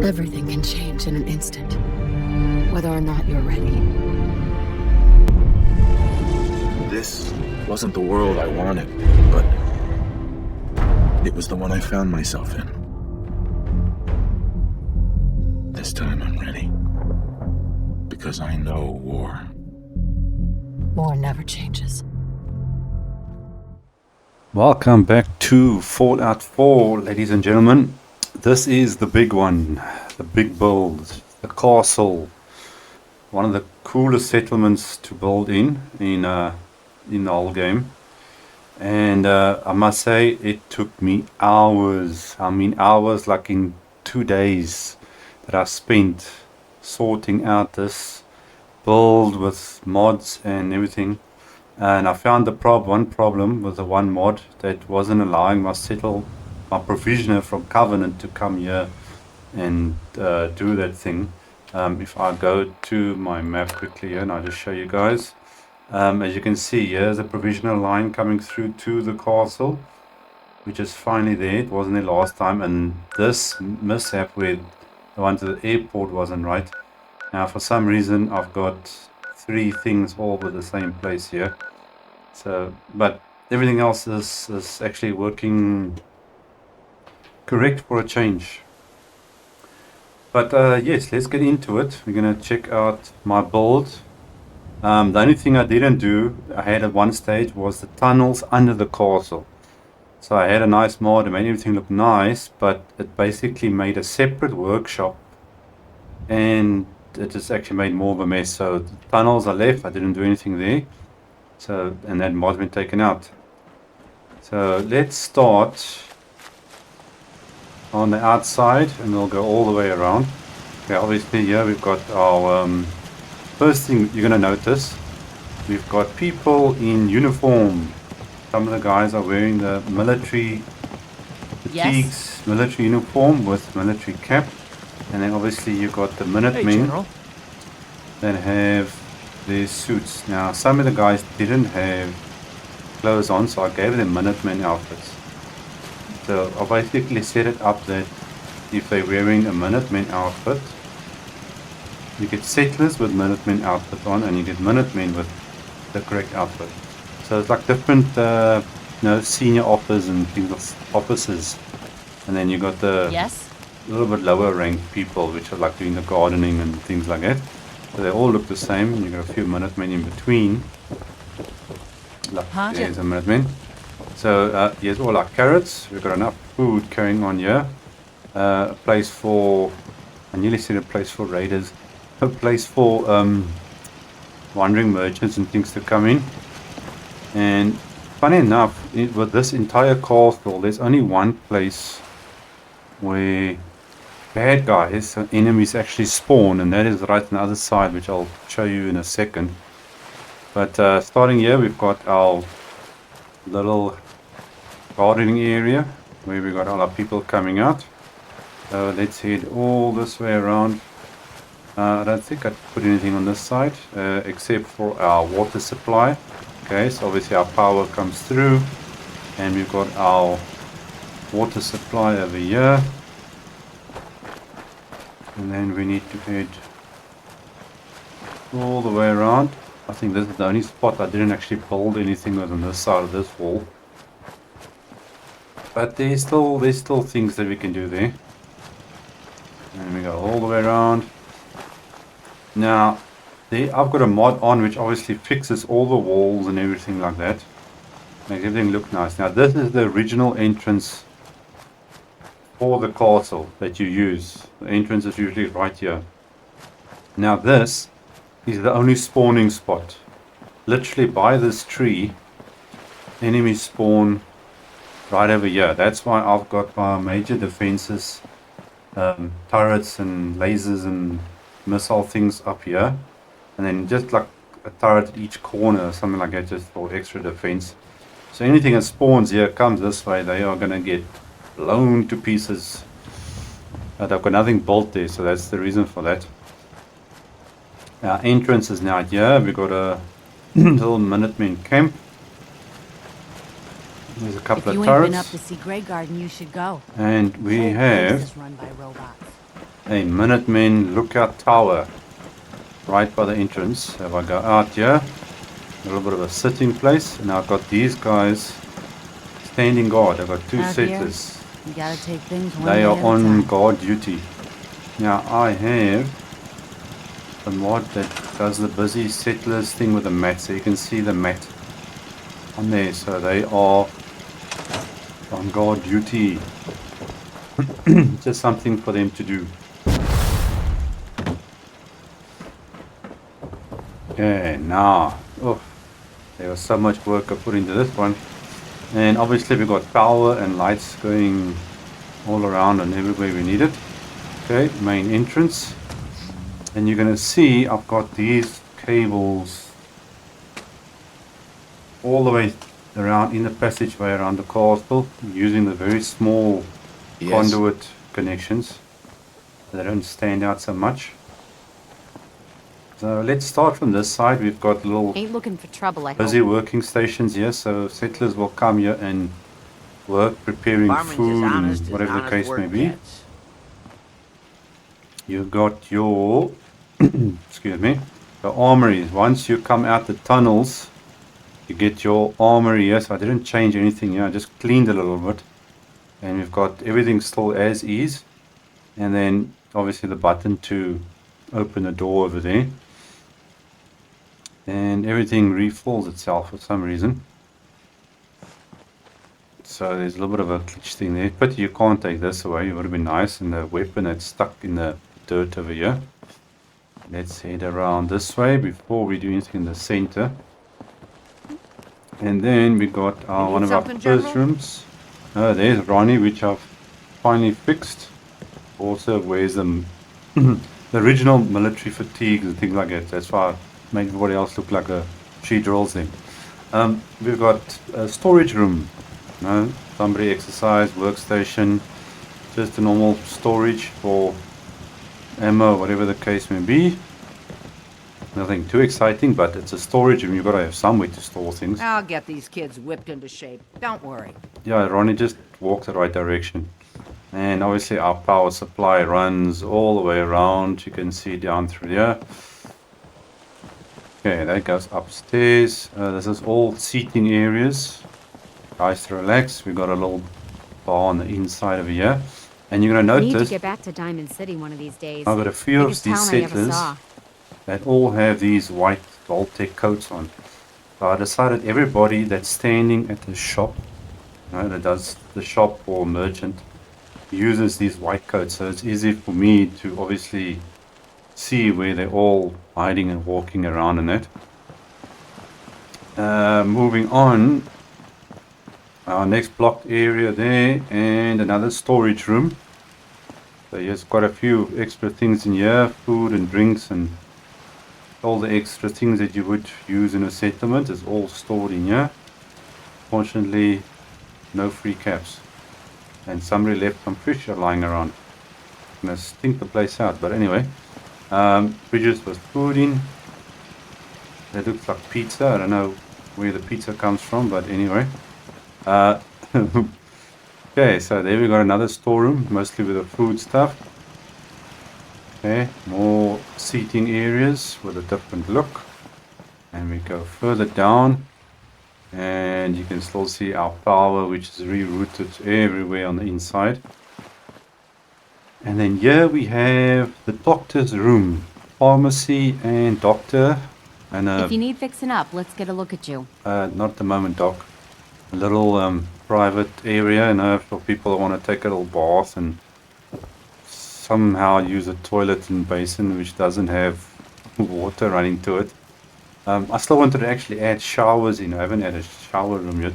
Everything can change in an instant, whether or not you're ready. This wasn't the world I wanted, but it was the one I found myself in. This time I'm ready. Because I know war. War never changes. Welcome back to Fallout 4, ladies and gentlemen. This is the big one, the big build, the castle. One of the coolest settlements to build in the whole game. And I must say, it took me hours. I mean hours, like in 2 days that I spent sorting out this build with mods and everything. And I found one problem with the one mod that wasn't allowing my provisioner from Covenant to come here and do that thing. If I go to my map quickly here and I'll just show you guys. As you can see, here's a provisional line coming through to the castle, which is finally there. It wasn't there last time, and this mishap with the one to the airport wasn't right. Now for some reason I've got 3 things all over the same place here. So, but everything else is actually working correct for a change. But yes, let's get into it. We're going to check out my build. The only thing I didn't do, I had at one stage, was the tunnels under the castle. So I had a nice mod, it made everything look nice, but it basically made a separate workshop. And it just actually made more of a mess. So the tunnels I left, I didn't do anything there. So, and that mod's been taken out. So let's start on the outside and we'll go all the way around. Okay, obviously here we've got our first thing you're going to notice, we've got people in uniform. Some of the guys are wearing the military fatigues, military uniform with military cap. And then obviously you've got the Minutemen that have their suits. Now some of the guys didn't have clothes on, so I gave them Minutemen outfits. So I basically set it up that if they're wearing a Minutemen outfit, you get settlers with Minutemen outfit on, and you get Minutemen with the correct outfit. So it's like different senior officers and officers. And then you got the little bit lower ranked people, which are like doing the gardening and things like that. So they all look the same, and you got a few Minutemen in between. Look, there's a Minutemen. So here's all our carrots. We've got enough food carrying on here. A place for, I nearly said a place for raiders. A place for wandering merchants and things to come in. And funny enough, with this entire castle, there's only one place where bad guys, enemies actually spawn, and that is right on the other side, which I'll show you in a second. But starting here, we've got our little gardening area where we got all our people coming out. So let's head all this way around. I don't think I put anything on this side except for our water supply. Okay, so obviously our power comes through, and we've got our water supply over here. And then we need to head all the way around. I think this is the only spot I didn't actually build anything on this side of this wall. But there's still things that we can do there. And we go all the way around. Now, I've got a mod on which obviously fixes all the walls and everything like that. Makes everything look nice. Now this is the original entrance for the castle that you use. The entrance is usually right here. Now this is the only spawning spot. Literally by this tree, enemies spawn right over here. That's why I've got my major defenses, turrets and lasers and missile things up here, and then just like a turret at each corner or something like that, just for extra defense. So anything that spawns here comes this way, they are going to get blown to pieces. But I've got nothing built there, so that's the reason for that. Our entrance is now here. We've got a little Minutemen camp. There's a couple of turrets. Been up to see Grey Garden, you should go. And we have run by robots. a Minutemen lookout tower right by the entrance. If I go out here, a little bit of a sitting place, and I've got these guys standing guard. I've got two Out here, settlers. you gotta take things one They day are at a on time. guard duty. Now I have a mod that does the busy settlers thing with the mat, so you can see the mat on there. So they are on guard duty. Just something for them to do. Okay, now, oh, there was so much work I put into this one. And obviously we've got power and lights going all around and everywhere we need it. Okay, main entrance. And you're going to see I've got these cables all the way around in the passageway around the castle, using the very small conduit connections. They don't stand out so much. So let's start from this side. We've got little Ain't looking for trouble, I busy hope. working stations here, so settlers will come here and work preparing Farming's food as and honest as whatever the honest case may work be. gets. You've got your excuse me, the armories. Once you come out the tunnels, you get your armory. Yes, I didn't change anything here, I just cleaned a little bit. And we've got everything still as is. And then obviously the button to open the door over there. And everything refills itself for some reason. So there's a little bit of a glitch thing there, but you can't take this away. It would have been nice. And the weapon that's stuck in the dirt over here. Let's head around this way before we do anything in the center. And then we got one of our something, first General? rooms. There's Ronnie, which I've finally fixed. Also wears the original military fatigues and things like that. That's why I made everybody else look like she drills them. We've got a storage room. Somebody exercise, workstation, just a normal storage for ammo, whatever the case may be. Nothing too exciting, but it's a storage room. You've got to have somewhere to store things. I'll get these kids whipped into shape. Don't worry. Yeah, Ronnie just walked the right direction. And obviously our power supply runs all the way around. You can see down through here. Okay, that goes upstairs. This is all seating areas. Guys, to relax. We've got a little bar on the inside over here. And you're going to I need to notice get back to Diamond City one of these days. I've got a few of Biggest these town I ever settlers saw. that all have these white Vault-Tec coats on. So I decided everybody that's standing at the shop, that does the shop or merchant, uses these white coats. So it's easy for me to obviously see where they're all hiding and walking around in it. Moving on, our next blocked area there, and another storage room. So here's quite a few extra things in here, food and drinks and all the extra things that you would use in a settlement is all stored in here. Fortunately, no free caps. And somebody left some fish lying around. I'm gonna stink the place out, but anyway. Fridges with food in. That looks like pizza. I don't know where the pizza comes from, but anyway. Okay, so there we got another storeroom, mostly with the food stuff. Okay, more seating areas with a different look. And we go further down. And you can still see our power, which is rerouted everywhere on the inside. And then here we have the doctor's room. Pharmacy and doctor. And If you need fixing up, let's get a look at you. not at the moment, doc. A little private area, for people that want to take a little bath and somehow use a toilet and basin which doesn't have water running to it. I still wanted to actually add showers in. I haven't had a shower room yet,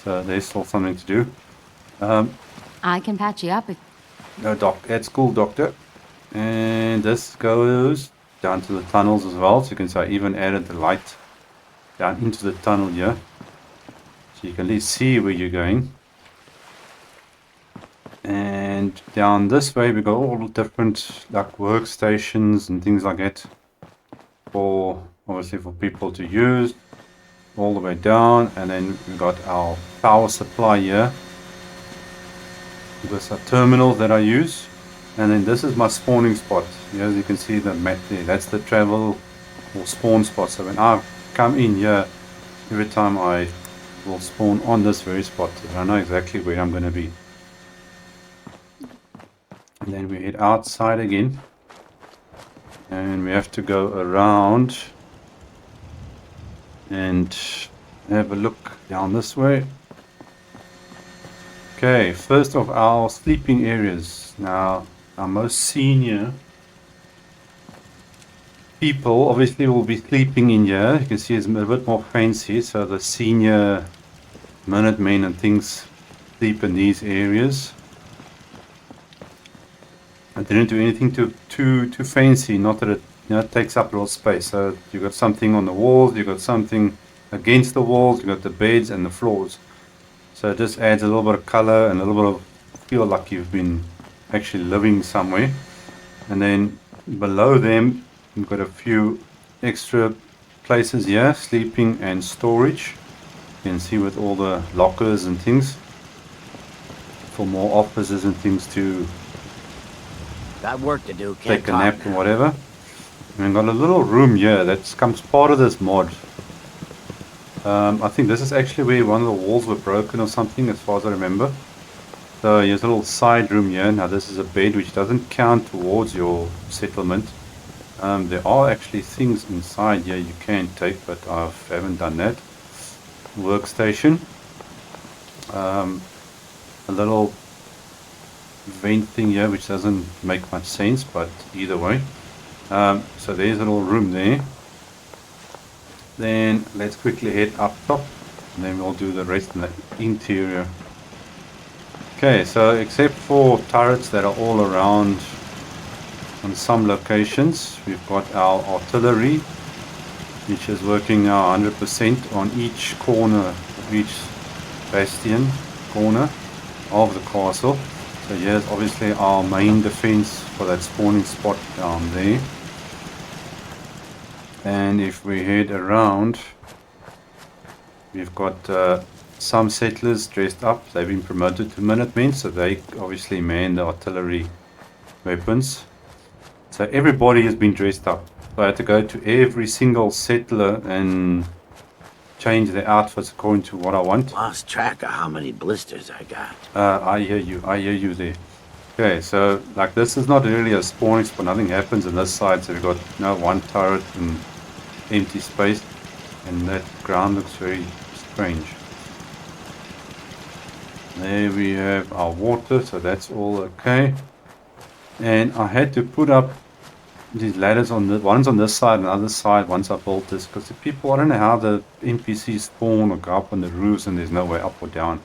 so there's still something to do. I can patch you up if No, that's cool, doctor. And this goes down to the tunnels as well. So you can see I even added the light down into the tunnel here. So you can at least see where you're going. And down this way we got all the different like workstations and things like that. For obviously for people to use. All the way down. And then we got our power supply here. There's a terminal that I use. And then this is my spawning spot. Here, as you can see the map there, that's the travel or spawn spot. So when I come in here, every time I will spawn on this very spot. So I know exactly where I'm going to be. And then we head outside again. And we have to go around and have a look down this way. Okay, first of our sleeping areas. Now, our most senior people obviously will be sleeping in here. You can see it's a bit more fancy, so the senior Minutemen and things sleep in these areas. I didn't do anything too fancy, not that it takes up a lot of space. So you got something on the walls, you got something against the walls, you got the beds and the floors. So it just adds a little bit of color and a little bit of feel like you've been actually living somewhere. And then below them, you've got a few extra places here, sleeping and storage. You can see with all the lockers and things for more offices and things to Got work to do. Can't take a nap or whatever. And we've got a little room here that comes part of this mod. I think this is actually where one of the walls were broken or something, as far as I remember. So here's a little side room here. Now this is a bed which doesn't count towards your settlement. There are actually things inside here you can take, but I haven't done that. Workstation. A little vent thing here which doesn't make much sense, but either way. So there's a little room there. Then let's quickly head up top, and then we'll do the rest in the interior. Okay, so except for turrets that are all around on some locations, we've got our artillery, which is working now 100% on each corner, each bastion corner of the castle. So here's obviously our main defense for that spawning spot down there. And if we head around, we've got some settlers dressed up. They've been promoted to Minutemen, so they obviously man the artillery weapons. So everybody has been dressed up. So I had to go to every single settler and change their outfits according to what I want. Lost track of how many blisters I got. I hear you there. Okay, so like this is not really a spawning spot. Nothing happens on this side. So we've got one turret and empty space, and that ground looks very strange. There we have our water, so that's all okay. And I had to put up these ladders on the ones on this side and the other side once I built this, because the people, I don't know how the NPCs spawn or go up on the roofs and there's no way up or down.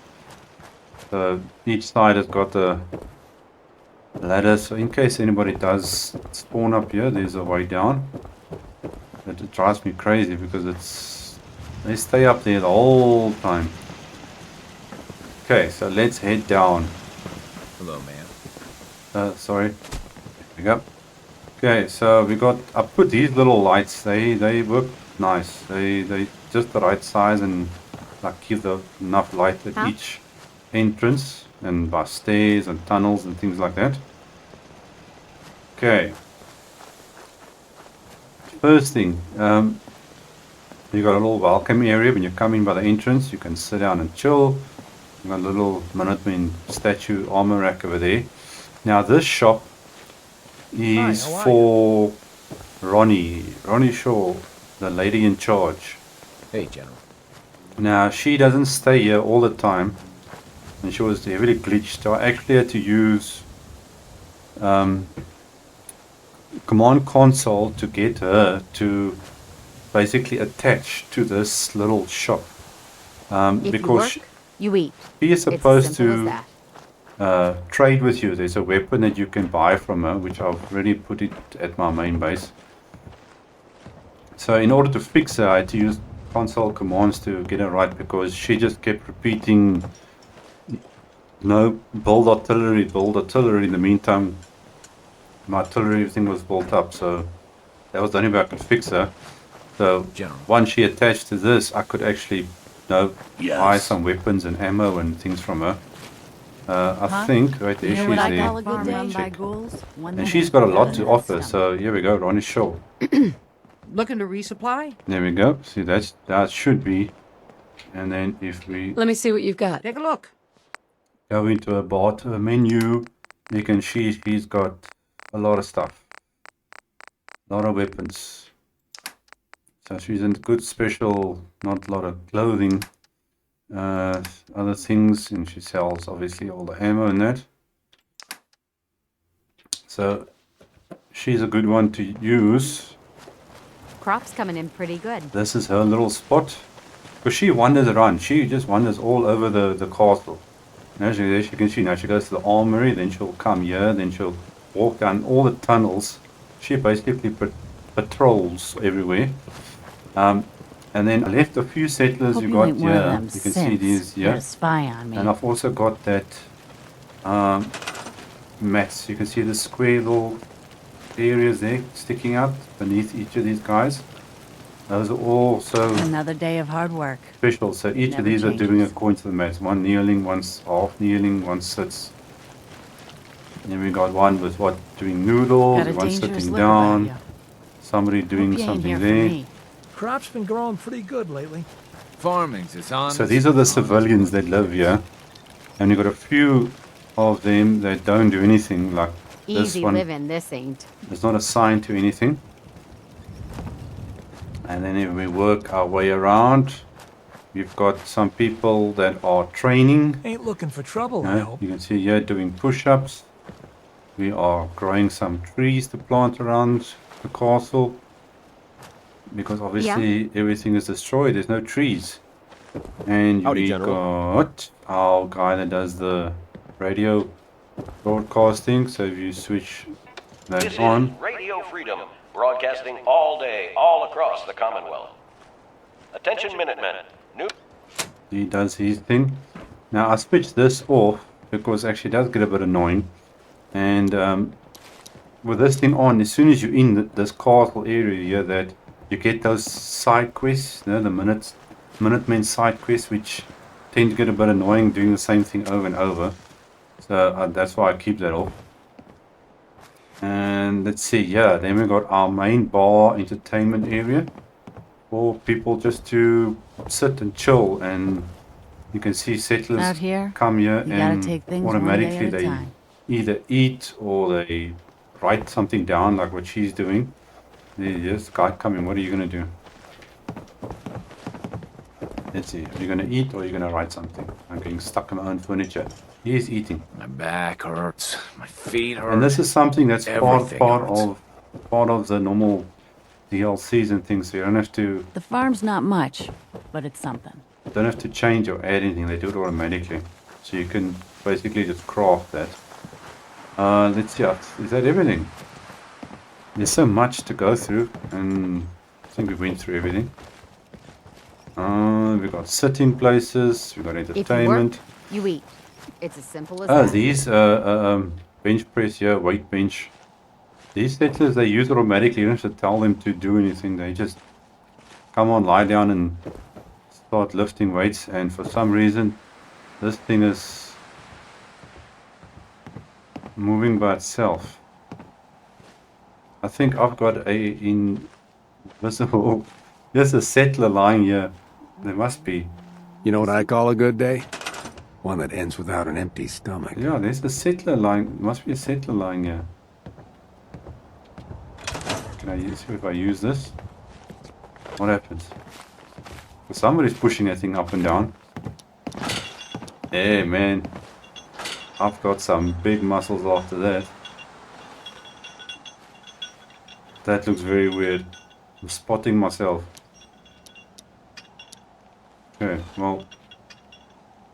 So each side has got a ladder, so in case anybody does spawn up here, there's a way down. It drives me crazy because they stay up there the whole time. Okay, so let's head down. Hello, man. Sorry. There we go. Okay, so we got, I put these little lights, they work nice. They just the right size and like give enough light at each entrance and by stairs and tunnels and things like that. Okay. First thing, you got a little welcome area. When you come in by the entrance, you can sit down and chill. You got a little Minuteman statue armor rack over there. Now this shop is for Ronnie Shaw, the lady in charge. Hey, General. Now she doesn't stay here all the time, and she was heavily glitched. So I actually had to use command console to get her to basically attach to this little shop, If because you work, you eat. she is It's as supposed simple as to that. trade with you. There's a weapon that you can buy from her, which I've already put it at my main base. So in order to fix her, I had to use console commands to get her right, because she just kept repeating, no, build artillery, build artillery. In the meantime, my artillery, everything was built up, so that was the only way I could fix her. So General. once she attached to this, I could actually buy Yes. some weapons and ammo and things from her. I think right there, You know she's what I there. call a good Farm day? run by ghouls? One And that she's ain't got a got lot to that offer, stomach. so here we go, Ron is show. Looking to resupply? There we go. See, that should be. And then if we Let me see what you've got. Take a look. go into a menu, you can see she's got a lot of stuff. A lot of weapons. So she's in good special, not a lot of clothing. Other things, and she sells obviously all the ammo and that. So she's a good one to use. Crop's coming in pretty good. This is her little spot. Because she wanders around. She just wanders all over the castle. And as you can see now, she goes to the armory, then she'll come here, then she'll walk down all the tunnels. She basically patrols everywhere. And then I left a few settlers Hope you you got ain't one of here. them You can see synths these that here. spy on me. And I've also got that mats. You can see the square little areas there sticking out beneath each of these guys. Those are also Another day of hard work. special. So each of Never these are doing changes. according to the mats. One kneeling, one's half kneeling, one sits. And then we got one with doing noodles, Got a one dangerous sitting look about down, you. somebody doing Hope you ain't something here for there. me. Crop's been growing pretty good lately. Farming's is honest. So these are the civilians that live here. And you've got a few of them that don't do anything, like this Easy one. living, this ain't. It's not assigned to anything. And then if we work our way around, we've got some people that are training. Ain't looking for trouble, I hope. You can see here doing push-ups. We are growing some trees to plant around the castle. Because obviously everything is destroyed. There's no trees. And Howdy, we General. got our guy that does the radio broadcasting. So if you switch that This on. is Radio Freedom, broadcasting all day, all across the Commonwealth. Attention Minutemen. New He does his thing. Now I switched this off because actually it does get a bit annoying. And with this thing on, as soon as you're in this castle area here, that you get those side quests, you know, the Minutemen side quests, which tend to get a bit annoying doing the same thing over and over. So that's why I keep that off. And let's see, yeah, then we got our main bar entertainment area for people just to sit and chill. And you can see settlers Out here, come here you gotta and take things one day automatically at a they time. either eat or they write something down like what she's doing. There's guy coming. What are you gonna do? Let's see. Are you gonna eat or are you gonna write something? I'm getting stuck in my own furniture. He is eating. My back hurts. My feet hurt. And this is something that's Everything part hurts. of the normal DLCs and things. So you don't have to The farm's not much, but it's something. change or add anything. They do it automatically. So you can basically just craft that. Let's see. Is that everything? There's so much to go through, and I think we went through everything. We've got sitting places. We've got If you work, entertainment. you eat. It's as simple as Oh, that. these bench press here, weight bench. These settlers, they use it automatically. You don't have to tell them to do anything. They just come on, lie down, and start lifting weights. And for some reason, this thing is moving by itself. I think I've got a invisible. There's a settler lying here. There must be. You know what I call a good day? One that ends without an empty stomach. Yeah, there's a settler lying. Must be a settler lying here. Can I see if I use this? What happens? Somebody's pushing that thing up and down. Hey man, I've got some big muscles after that. That looks very weird. I'm spotting myself. Okay, well.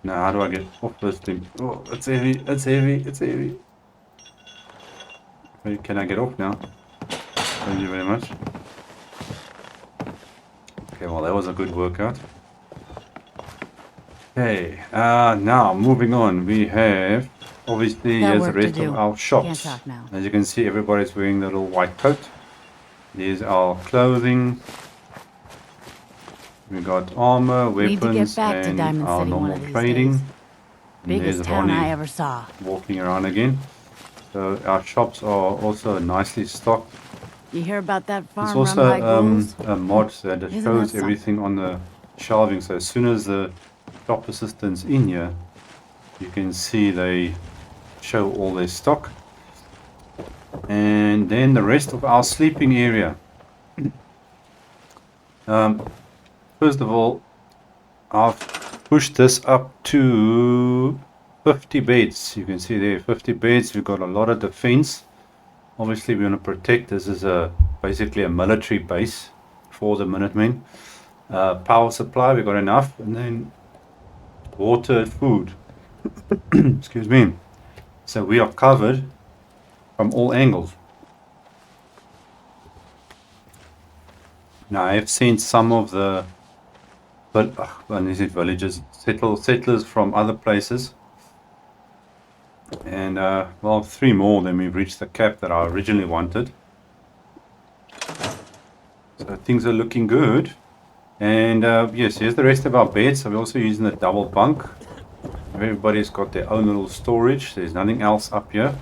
Now how do I get off this thing? Oh, it's heavy, it's heavy, it's heavy. Okay, can I get off now? Thank you very much. Okay, well that was a good workout. Okay, now moving on, we have obviously Got here's the work to rest do. of our shops. Can't talk now. As you can see, everybody's wearing the little white coat. There's our clothing. We got armor, Need to get weapons, back to and Diamond our City one normal of these trading. days. And Biggest there's town I Ronnie ever saw. walking around again. So our shops are also nicely stocked. You hear about that It's farm run by also ghouls? a mod that Isn't shows that everything on the shelving. So as soon as the shop assistant's in here, you can see they show all their stock. And then the rest of our sleeping area. First of all, I've pushed this up to 50 beds. You can see there 50 beds. We've got a lot of defense. Obviously we want to protect. This is basically a military base for the Minutemen. Power supply, we got enough. And then water and food. Excuse me. So we are covered from all angles. Now I have seen some of the settlers from other places. And well, 3 more, then we've reached the cap that I originally wanted. So things are looking good. And yes, here's the rest of our beds. So we're also using a double bunk. Everybody's got their own little storage. There's nothing else up here.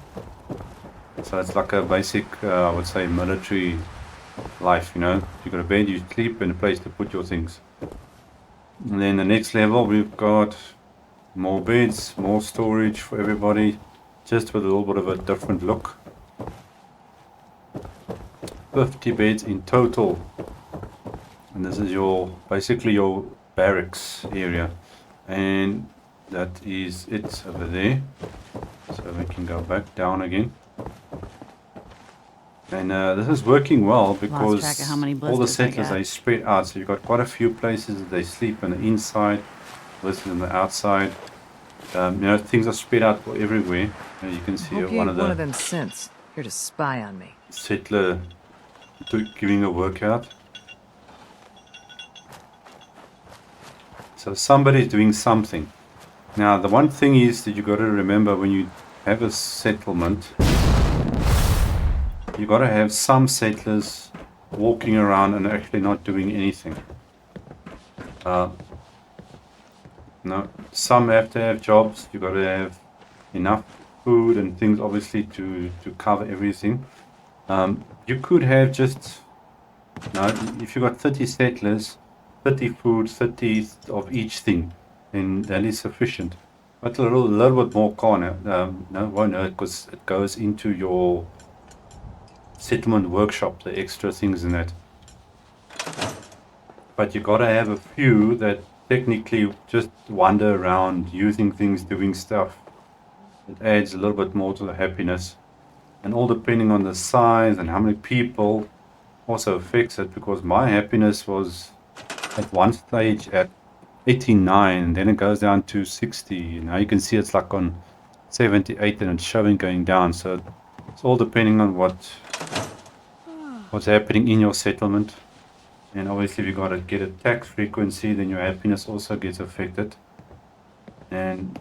So it's like a basic, I would say, military life, you know. You've got a bed, you sleep, and a place to put your things. And then the next level, we've got more beds, more storage for everybody, just with a little bit of a different look. 50 beds in total. And this is basically your barracks area. And that is it over there. So we can go back down again. And this is working well because track of how many all the blisters I settlers, got. they spread out. So you've got quite a few places that they sleep on the inside, versus on the outside. You know, things are spread out everywhere. And you can see Hope you one ain't of the one of them synths here to spy on me. settler giving a workout. So somebody's doing something. Now the one thing is that you got to remember when you have a settlement, you got to have some settlers walking around and actually not doing anything. No, some have to have jobs. You got to have enough food and things, obviously, to cover everything. You could have just, now, if you got 30 settlers, 30 food, 30 of each thing, then that is sufficient. But a little bit more corner, no, won't hurt because it goes into your settlement workshop, the extra things in that. But you gotta have a few that technically just wander around, using things, doing stuff. It adds a little bit more to the happiness. And all depending on the size and how many people also affects it, because my happiness was at one stage at 89, and then it goes down to 60. Now you can see it's like on 78 and it's showing going down. So it's all depending on what's happening in your settlement. And obviously if you got to get a tax frequency, then your happiness also gets affected. And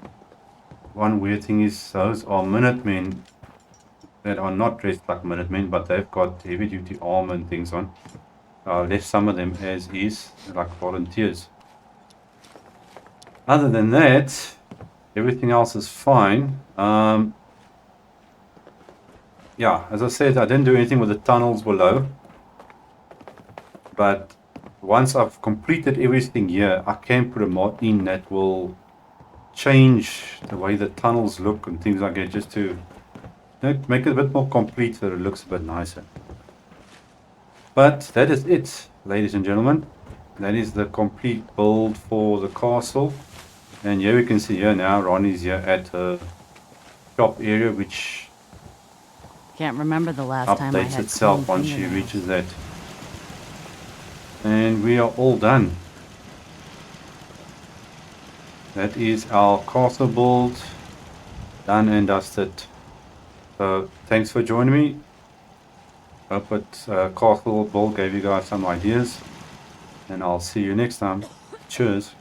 one weird thing is those are Minutemen that are not dressed like Minutemen, but they've got heavy duty armor and things on. I left some of them as is, like volunteers. Other than that, everything else is fine. Yeah, as I said, I didn't do anything with the tunnels below. But once I've completed everything here, I can put a mod in that will change the way the tunnels look and things like that, just to make it a bit more complete so that it looks a bit nicer. But that is it, ladies and gentlemen. That is the complete build for the castle. And here we can see here now Ronnie's here at her shop area, which Can't remember the last time I updates had itself clean once she fingernails. reaches that. And we are all done. That is our castle build done and dusted. So thanks for joining me. Hope that castle build gave you guys some ideas, and I'll see you next time. Cheers.